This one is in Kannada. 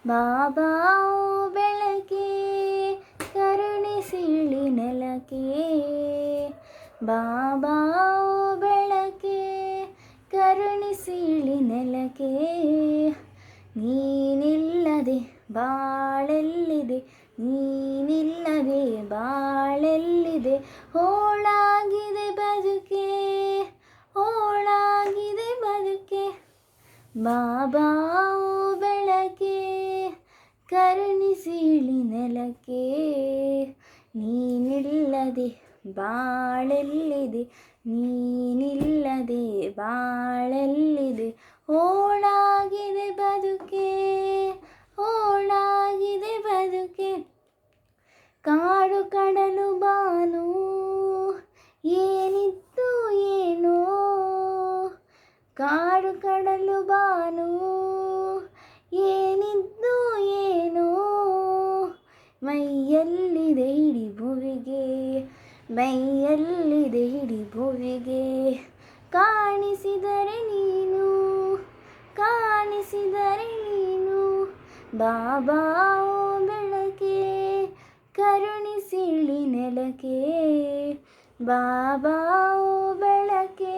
ಬಾಬಾ ಓ ಬೆಳಕೆ ಕರುಣಿಸಿಳಿ ನೆಲಕ್ಕೆ. ಬಾಬಾ ಓ ಬೆಳಕೆ ಕರುಣಿಸಿಳಿ ನೆಲಕ್ಕೆ. ನೀನಿಲ್ಲದೆ ಬಾಳೆಲ್ಲಿದೆ, ನೀನಿಲ್ಲದೆ ಬಾಳೆಲ್ಲಿದೆ. ಹೋಳಾಗಿದೆ ಬದುಕೆ, ಹೋಳಾಗಿದೆ ಬದುಕೆ. ಬಾಬಾ ಓ ಬೆಳಕೆ ಕರುಣಿಸಿಳಿ ನೆಲಕ್ಕೆ. ನೀನಿಲ್ಲದೆ ಬಾಳೆಲ್ಲಿದೆ, ನೀನಿಲ್ಲದೆ ಬಾಳೆಲ್ಲಿದೆ. ಹೋಳಾಗಿದೆ ಬದುಕೆ, ಹೋಳಾಗಿದೆ ಬದುಕೆ. ಕಾಡು ಕಡಲು ಬಾನು ಏನಿತ್ತು ಏನೋ, ಕಾಡು ಕಡಲು ಬಾನು ಏನಿದ್ದು ಏನೋ. ಮೈಯಲ್ಲಿದೆ ಇಡೀ ಭುವಿಗೆ, ಮೈಯಲ್ಲಿದೆ ಇಡೀ ಭುವಿಗೆ. ಕಾಣಿಸಿದರೆ ನೀನು, ಕಾಣಿಸಿದರೆ ನೀನು. ಬಾಬಾ ಓ ಬೆಳಕೆ ಕರುಣಿಸಿಳಿ ನೆಲಕ್ಕೆ. ಬಾಬಾ ಓ ಬೆಳಕೆ